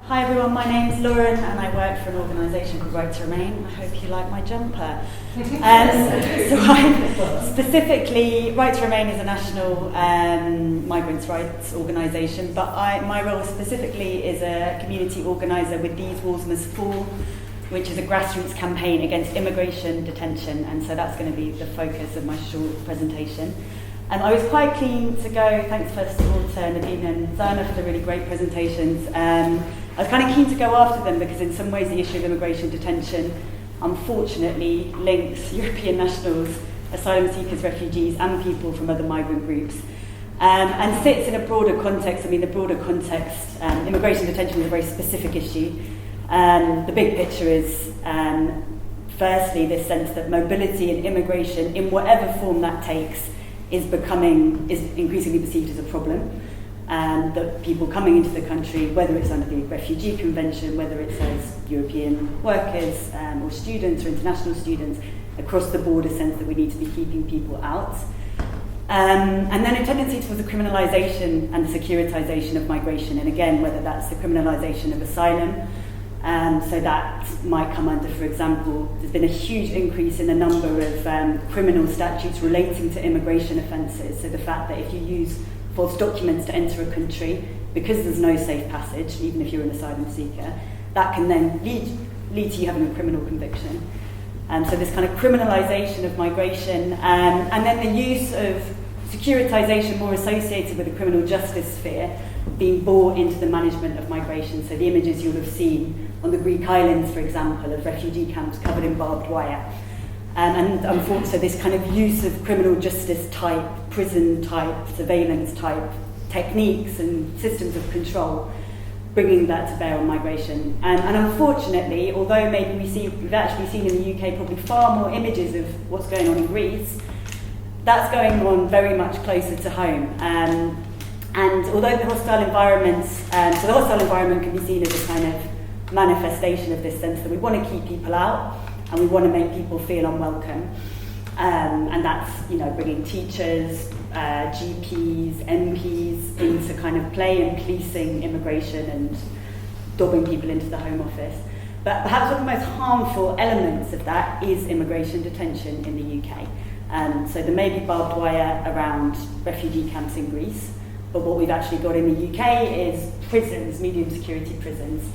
Hi everyone, my name's Lauren and I work for an organisation called Right to Remain. I hope you like my jumper. Specifically, Right to Remain is a national migrants' rights organisation, but my role specifically is a community organiser with These Walls Must Fall, which is a grassroots campaign against immigration detention, and so that's going to be the focus of my short presentation. I was quite keen to go, thanks first of all to Nadine and Zana for the really great presentations. I was kind of keen to go after them because in some ways the issue of immigration detention unfortunately links European nationals, asylum seekers, refugees and people from other migrant groups and sits in a broader context. I mean, the broader context, immigration detention is a very specific issue. The big picture is firstly this sense that mobility and immigration in whatever form that takes is increasingly perceived as a problem. That people coming into the country, whether it's under the Refugee Convention, whether it's as European workers or students or international students, across the board a sense that we need to be keeping people out. And then a tendency towards the criminalisation and the securitisation of migration, and again, whether that's the criminalisation of asylum, so that might come under, for example, there's been a huge increase in the number of criminal statutes relating to immigration offences, so the fact that if you use false documents to enter a country, because there's no safe passage, even if you're an asylum seeker, that can then lead to you having a criminal conviction. So this kind of criminalisation of migration, and then the use of securitisation more associated with the criminal justice sphere being brought into the management of migration. So the images you'll have seen on the Greek islands, for example, of refugee camps covered in barbed wire. And unfortunately, so this kind of use of criminal justice type, prison type, surveillance type techniques and systems of control, bringing that to bear on migration. And unfortunately, although maybe we've actually seen in the UK probably far more images of what's going on in Greece, that's going on very much closer to home. And although the hostile environments, so the hostile environment can be seen as a kind of manifestation of this sense that we want to keep people out, and we want to make people feel unwelcome. And that's, bringing teachers, GPs, MPs into kind of play and policing immigration and dobbing people into the Home Office. But perhaps one of the most harmful elements of that is immigration detention in the UK. So there may be barbed wire around refugee camps in Greece, but what we've actually got in the UK is prisons, medium security prisons.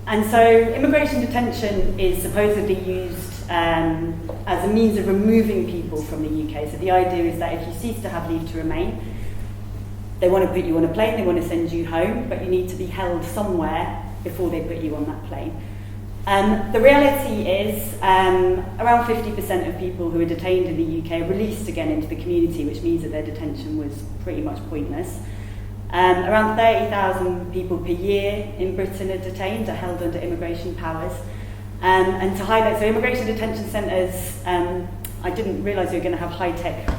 And so immigration detention is supposedly used as a means of removing people from the UK. So the idea is that if you cease to have leave to remain, they want to put you on a plane, they want to send you home, but you need to be held somewhere before they put you on that plane. The reality is around 50% of people who are detained in the UK are released again into the community, which means that their detention was pretty much pointless. Around 30,000 people per year in Britain are detained, are held under immigration powers. And to highlight, so immigration detention centres, I didn't realise you were going to have high-tech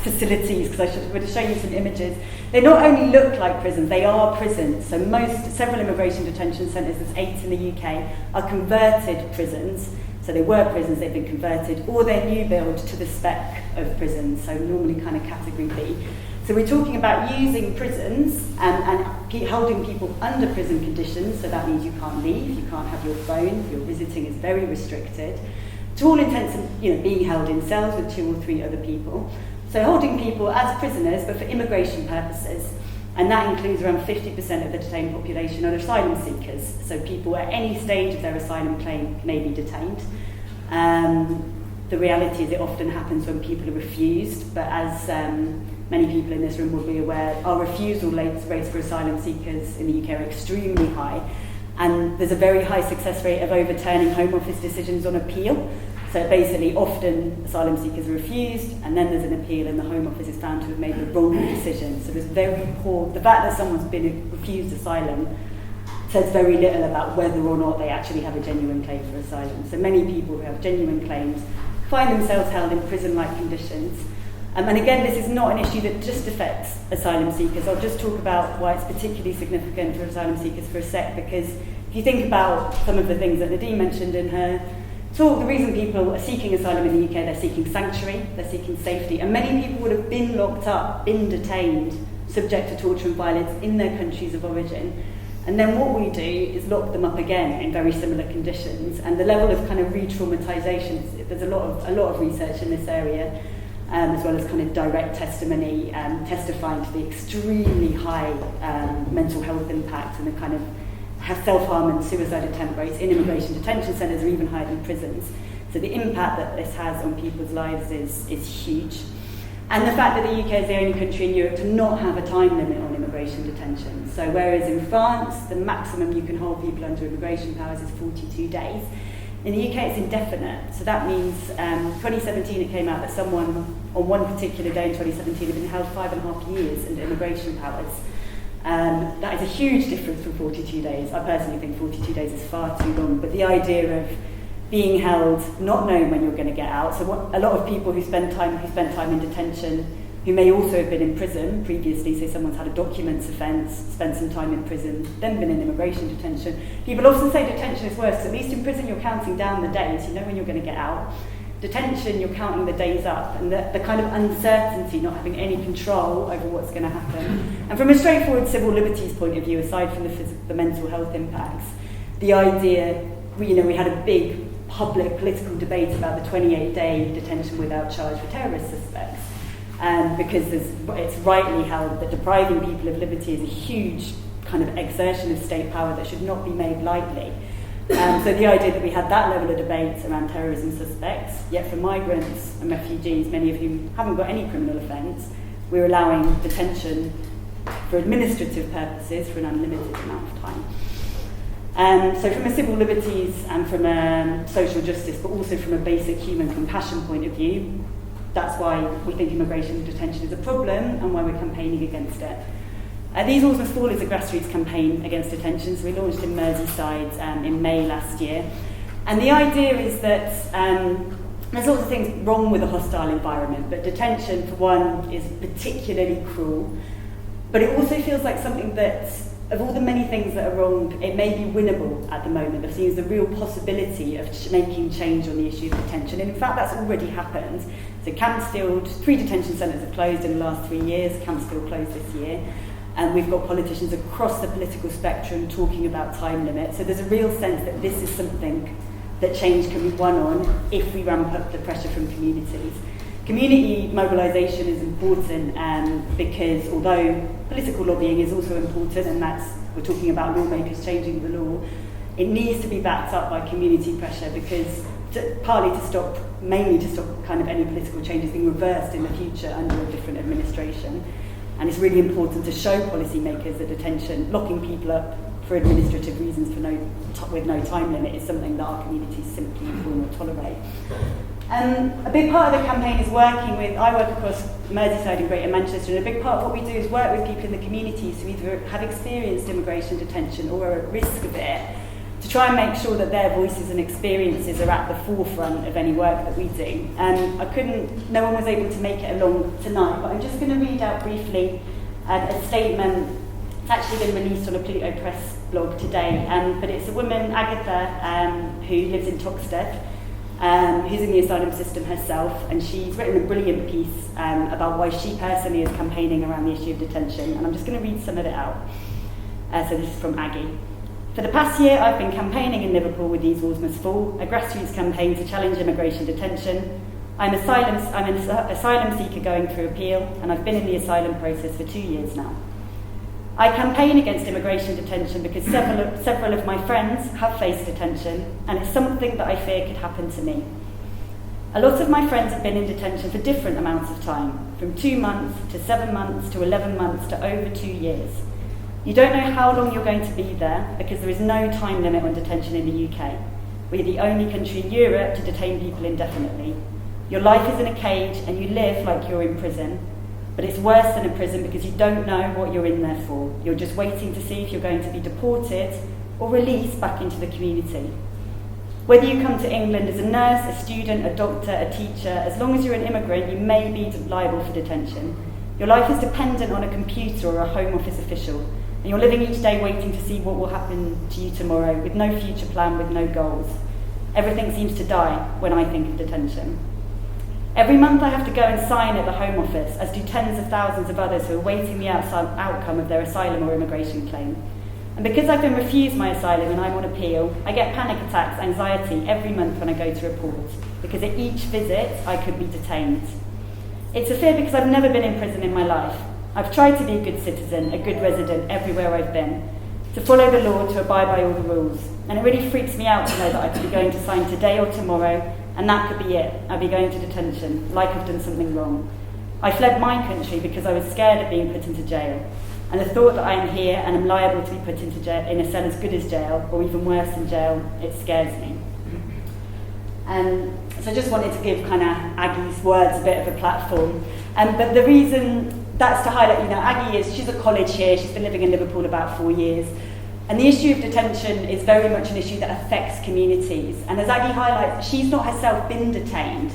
facilities, because I would have shown you some images. They not only look like prisons, they are prisons. So several immigration detention centres, there's 8 in the UK, are converted prisons. So they were prisons, they've been converted, or they're new build to the spec of prisons, so normally kind of category B. So we're talking about using prisons and holding people under prison conditions, so that means you can't leave, you can't have your phone, your visiting is very restricted, to all intents and being held in cells with 2 or 3 other people. So holding people as prisoners, but for immigration purposes, and that includes around 50% of the detained population are asylum seekers, so people at any stage of their asylum claim may be detained. The reality is it often happens when people are refused, but as many people in this room will be aware, our refusal rates for asylum seekers in the UK are extremely high, and there's a very high success rate of overturning Home Office decisions on appeal. So basically, often asylum seekers are refused, and then there's an appeal, and the Home Office is found to have made the wrong decision. So there's very poor. The fact that someone's been refused asylum says very little about whether or not they actually have a genuine claim for asylum. So many people who have genuine claims find themselves held in prison-like conditions. And again, this is not an issue that just affects asylum seekers. I'll just talk about why it's particularly significant for asylum seekers for a sec, because if you think about some of the things that Nadine mentioned in her talk, the reason people are seeking asylum in the UK, they're seeking sanctuary, they're seeking safety, and many people would have been locked up, been detained, subject to torture and violence in their countries of origin. And then what we do is lock them up again in very similar conditions. And the level of kind of re-traumatization, there's a lot of research in this area, as well as kind of direct testimony testifying to the extremely high mental health impact and the kind of self-harm and suicide attempt rates in immigration detention centres are even higher than prisons. So the impact that this has on people's lives is huge. And the fact that the UK is the only country in Europe to not have a time limit on immigration detention. So whereas in France, the maximum you can hold people under immigration powers is 42 days, in the UK it's indefinite. So that means 2017 it came out that someone on one particular day in 2017 had been held 5.5 years under immigration powers. That is a huge difference from 42 days. I personally think 42 days is far too long, but the idea of being held, not knowing when you're going to get out. So a lot of people who spend time in detention, who may also have been in prison previously, say someone's had a documents offence, spent some time in prison, then been in immigration detention. People often say detention is worse. At least in prison you're counting down the days, you know when you're going to get out. Detention, you're counting the days up, and the kind of uncertainty, not having any control over what's going to happen. And from a straightforward civil liberties point of view, aside from the mental health impacts, the idea, we had a big public political debate about the 28-day detention without charge for terrorist suspects, because it's rightly held that depriving people of liberty is a huge kind of exertion of state power that should not be made lightly. So the idea that we had that level of debate around terrorism suspects, yet for migrants and refugees, many of whom haven't got any criminal offence, we're allowing detention for administrative purposes for an unlimited amount of time. So from a civil liberties and from a social justice, but also from a basic human compassion point of view, that's why we think immigration detention is a problem and why we're campaigning against it. These Walls Must Fall is a grassroots campaign against detention, so we launched in Merseyside in May last year. And the idea is that there's lots of things wrong with a hostile environment, but detention, for one, is particularly cruel. But it also feels like something that, of all the many things that are wrong, it may be winnable at the moment. There seems a real possibility of making change on the issue of detention. And in fact, that's already happened. So Campsfield, 3 detention centres have closed in the last 3 years. Campsfield closed this year. And we've got politicians across the political spectrum talking about time limits. So there's a real sense that this is something that change can be won on if we ramp up the pressure from communities. Community mobilisation is important because although political lobbying is also important, and we're talking about lawmakers changing the law, it needs to be backed up by community pressure because mainly to stop kind of any political changes being reversed in the future under a different administration. And it's really important to show policymakers that detention, locking people up for administrative reasons with no time limit, is something that our communities simply will not tolerate. A big part of the campaign is I work across Merseyside and Greater Manchester, and a big part of what we do is work with people in the communities who either have experienced immigration detention or are at risk of it, to try and make sure that their voices and experiences are at the forefront of any work that we do. No one was able to make it along tonight, but I'm just going to read out briefly a statement. It's actually been released on a Pluto Press blog today, but it's a woman, Agatha, who lives in Toxteth, who's in the asylum system herself, and she's written a brilliant piece about why she personally is campaigning around the issue of detention, and I'm just going to read some of it out. So this is from Aggie. For the past year, I've been campaigning in Liverpool with These Walls Must Fall, a grassroots campaign to challenge immigration detention. I'm an asylum seeker going through appeal, and I've been in the asylum process for 2 years now. I campaign against immigration detention because several of my friends have faced detention, and it's something that I fear could happen to me. A lot of my friends have been in detention for different amounts of time, from 2 months to 7 months to 11 months to over 2 years. You don't know how long you're going to be there because there is no time limit on detention in the UK. We're the only country in Europe to detain people indefinitely. Your life is in a cage and you live like you're in prison, but it's worse than a prison because you don't know what you're in there for. You're just waiting to see if you're going to be deported or released back into the community. Whether you come to England as a nurse, a student, a doctor, a teacher, as long as you're an immigrant, you may be liable for detention. Your life is dependent on a computer or a Home Office official, and you're living each day waiting to see what will happen to you tomorrow, with no future plan, with no goals. Everything seems to die when I think of detention. Every month I have to go and sign at the Home Office, as do tens of thousands of others who are awaiting the outcome of their asylum or immigration claim. And because I've been refused my asylum and I'm on appeal, I get panic attacks, anxiety every month when I go to report, because at each visit I could be detained. It's a fear because I've never been in prison in my life. I've tried to be a good citizen, a good resident everywhere I've been, to follow the law, to abide by all the rules. And it really freaks me out to know that I could be going to sign today or tomorrow, and that could be it. I'd be going to detention, like I've done something wrong. I fled my country because I was scared of being put into jail. And the thought that I am here and am liable to be put into jail, in a cell as good as jail, or even worse than jail, it scares me. So I just wanted to give kind of Aggie's words a bit of a platform. But the reason that's to highlight, Aggie she's at college here, she's been living in Liverpool about 4 years. And the issue of detention is very much an issue that affects communities. And as Aggie highlights, she's not herself been detained,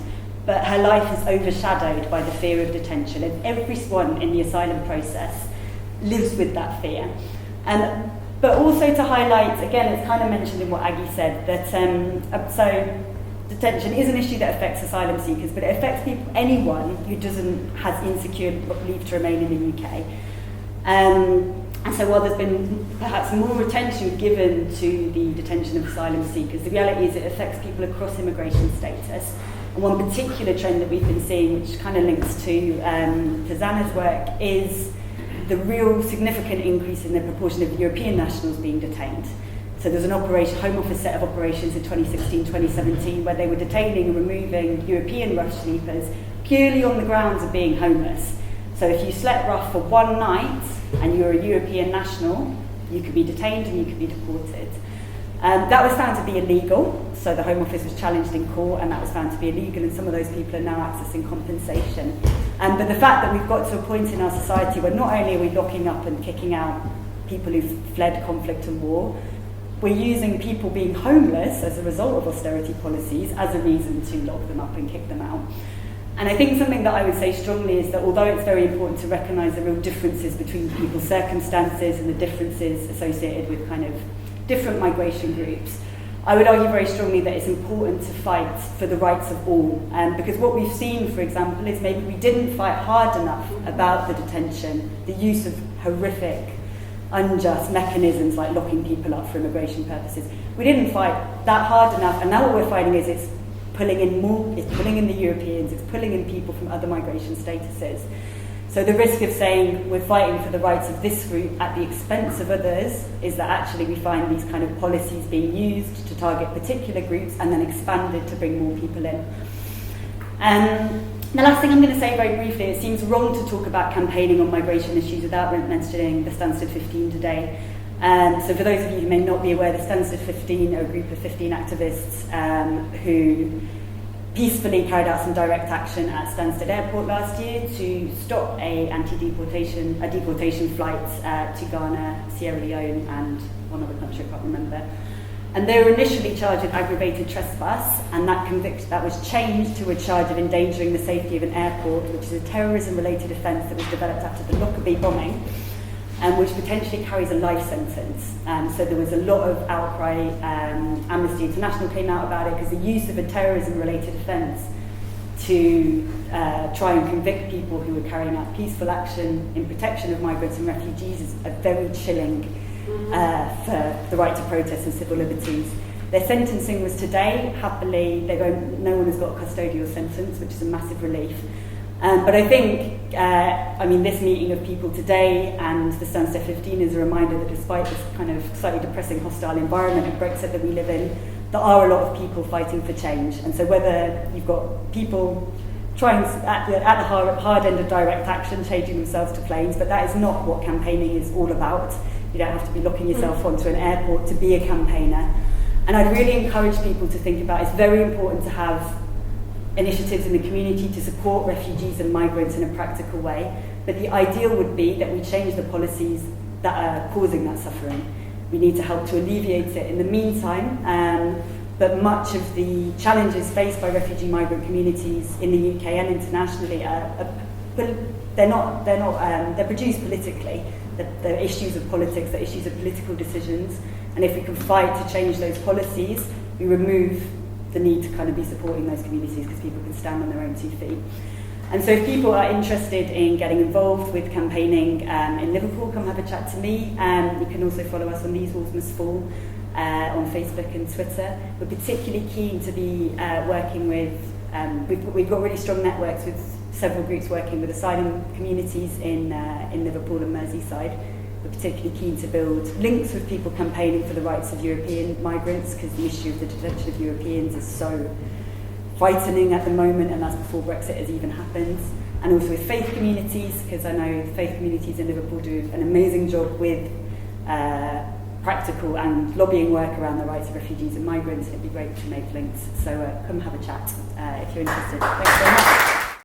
but her life is overshadowed by the fear of detention. And everyone in the asylum process lives with that fear. But also to highlight, again, it's kind of mentioned in what Aggie said, that so detention is an issue that affects asylum seekers, but it affects anyone who has insecure leave to remain in the UK. And so while there's been perhaps more attention given to the detention of asylum seekers, the reality is it affects people across immigration status. And one particular trend that we've been seeing, which kind of links to Zana's work, is the real significant increase in the proportion of European nationals being detained. So there's an Home Office set of operations in 2016-2017 where they were detaining and removing European rough sleepers purely on the grounds of being homeless. So if you slept rough for one night and you're a European national, you could be detained and you could be deported. That was found to be illegal, so the Home Office was challenged in court and that was found to be illegal, and some of those people are now accessing compensation. But the fact that we've got to a point in our society where not only are we locking up and kicking out people who've fled conflict and war, we're using people being homeless as a result of austerity policies as a reason to lock them up and kick them out. And I think something that I would say strongly is that although it's very important to recognise the real differences between people's circumstances and the differences associated with kind of different migration groups, I would argue very strongly that it's important to fight for the rights of all. Because what we've seen, for example, is maybe we didn't fight hard enough about the detention, the use of horrific, unjust mechanisms like locking people up for immigration purposes. We didn't fight that hard enough, and now what we're finding is it's pulling in the Europeans, it's pulling in people from other migration statuses. So the risk of saying we're fighting for the rights of this group at the expense of others is that actually we find these kind of policies being used to target particular groups and then expanded to bring more people in. The last thing I'm going to say very briefly, it seems wrong to talk about campaigning on migration issues without mentioning the Stansted 15 today. So for those of you who may not be aware, the Stansted 15 are a group of 15 activists who peacefully carried out some direct action at Stansted Airport last year to stop a deportation flight to Ghana, Sierra Leone, and one other country I can't remember. And they were initially charged with aggravated trespass, and that was changed to a charge of endangering the safety of an airport, which is a terrorism-related offence that was developed after the Lockerbie bombing, which potentially carries a life sentence. So there was a lot of outcry. Amnesty International came out about it because the use of a terrorism-related offence to try and convict people who were carrying out peaceful action in protection of migrants and refugees is a very chilling for the right to protest and civil liberties. Their sentencing was today. Happily, no one has got a custodial sentence, which is a massive relief. But I think, this meeting of people today and the Stansted 15 is a reminder that despite this kind of slightly depressing, hostile environment of Brexit that we live in, there are a lot of people fighting for change. And so whether you've got people trying at the hard end of direct action, changing themselves to planes, but that is not what campaigning is all about. You don't have to be locking yourself onto an airport to be a campaigner. And I'd really encourage people to think about, it's very important to have initiatives in the community to support refugees and migrants in a practical way, but the ideal would be that we change the policies that are causing that suffering. We need to help to alleviate it in the meantime, but much of the challenges faced by refugee migrant communities in the UK and internationally they're produced politically. They're issues of politics, they're issues of political decisions, and if we can fight to change those policies, we remove the need to kind of be supporting those communities because people can stand on their own 2 feet. And so if people are interested in getting involved with campaigning in Liverpool, come have a chat to me. You can also follow us on These Walls Must Fall on Facebook and Twitter. We're particularly keen to be working with, we've got really strong networks with several groups working with asylum communities in Liverpool and Merseyside. We're particularly keen to build links with people campaigning for the rights of European migrants, because the issue of the detention of Europeans is so frightening at the moment, and that's before Brexit has even happened. And also with faith communities, because I know faith communities in Liverpool do an amazing job with practical and lobbying work around the rights of refugees and migrants. It'd be great to make links. So come have a chat if you're interested. Thanks very much.